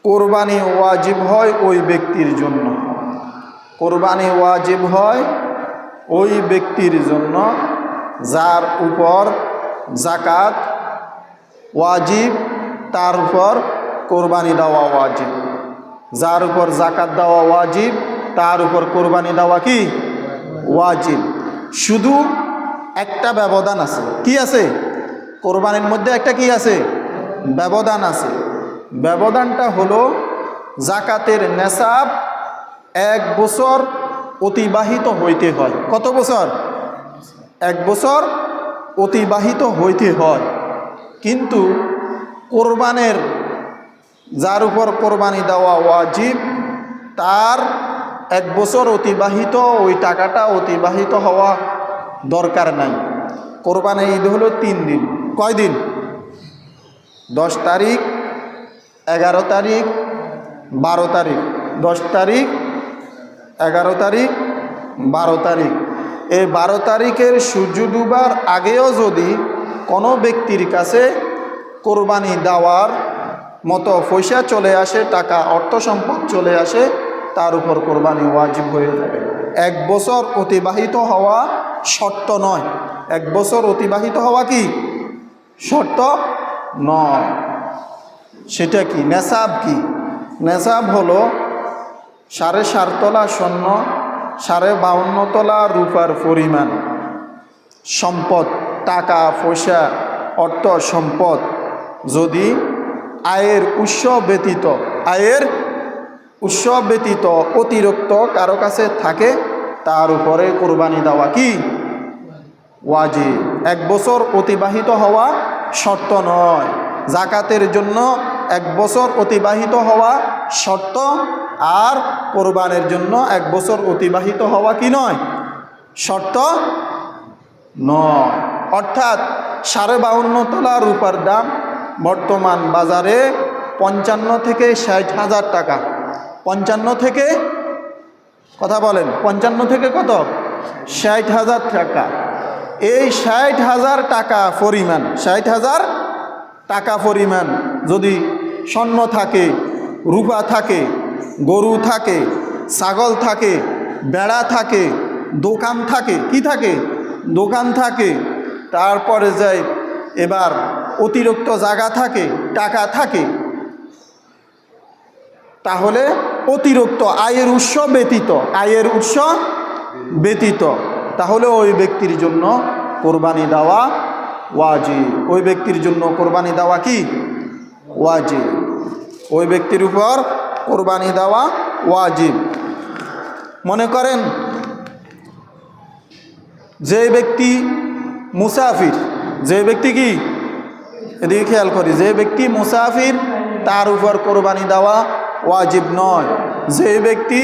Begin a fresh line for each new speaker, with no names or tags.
কোরবানি ওয়াজিব হয় ওই ব্যক্তির জন্য, কোরবানি ওয়াজিব হয় ওই ব্যক্তির জন্য যার উপর যাকাত ওয়াজিব, তার উপর কোরবানি দেওয়া ওয়াজিব। যার উপর যাকাত দেওয়া ওয়াজিব তার উপর কোরবানি দেওয়া কি ওয়াজিব। শুধু একটা ব্যবধান আছে। কি আছে? কোরবানির মধ্যে একটা কি আছে? ব্যবধান আছে। ব্যবধানটা হলো যাকাতের নেসাব 1 বছর অতিবাহিত হইতে হয়। কত বছর? 1 বছর অতিবাহিত হইতে হয়। কিন্তু কোরবানের যার উপর কোরবানি দেওয়া ওয়াজিব তার 1 বছর অতিবাহিত, ওই টাকাটা অতিবাহিত হওয়া দরকার নাই। কোরবানি ঈদ হলো 3 দিন। কয় দিন? 10 তারিখ, 11 তারিখ, 12 তারিখ। 10 তারিখ, 11 তারিখ, 12 তারিখ। এই 12 তারিখের সূর্য ডুবার আগেও যদি কোনো ব্যক্তির কাছে কোরবানি দেওয়ার মতো পয়সা চলে আসে, টাকা অর্থ সম্পদ চলে আসে, তার উপর কোরবানি ওয়াজিব হয়ে যাবে। 1 বছর অতিবাহিত হওয়া শর্ত নয়। 1 বছর অতিবাহিত হওয়া কি শর্ত নয়। সেটা কি? নেসাব কি? নেসাব হলো 7.5 তোলা স্বর্ণ, 52.5 তোলা রূপার পরিমাণ সম্পদ, টাকা পয়সা অর্থ সম্পদ যদি আয়ের উৎস ব্যতীত অতিরিক্ত কারো কাছে থাকে, তার উপরে কোরবানি দেওয়া কি ওয়াজিব। 1 বছর অতিবাহিত হওয়া শর্ত নয়। যাকাতের জন্য 1 বছর অতিবাহিত হওয়া শর্ত, আর কোরবানের জন্য 1 বছর অতিবাহিত হওয়া কি নয়? শর্ত নয়। অর্থাৎ 52.5 তোলা রূপার দাম বর্তমান বাজারে 55 থেকে 60 হাজার টাকা। 55 থেকে, কথা বলেন, 55 থেকে কত? 60 হাজার টাকা। এই 60 হাজার টাকা পরিমাণ, 60 হাজার টাকা পরিমাণ যদি স্বর্ণ থাকে, রূপা থাকে, গরু থাকে, ছাগল থাকে, বেড়া থাকে, দোকান থাকে, কি থাকে? দোকান থাকে, তারপরে যায় এবার অতিরিক্ত জায়গা থাকে, টাকা থাকে, তাহলে অতিরিক্ত আয়ের উৎস ব্যতীত তাহলে ওই ব্যক্তির জন্য কোরবানি দেওয়া ওয়াজিব। ওই ব্যক্তির জন্য কোরবানি দেওয়া কি ওয়াজিব। ওই ব্যক্তির উপর কোরবানি দেওয়া ওয়াজিব। মনে করেন যে ব্যক্তি মুসাফির, যে ব্যক্তি কি, এদিকে খেয়াল করি, যে ব্যক্তি মুসাফির তার উপর কোরবানি দেওয়া ওয়াজিব নয়। যে ব্যক্তি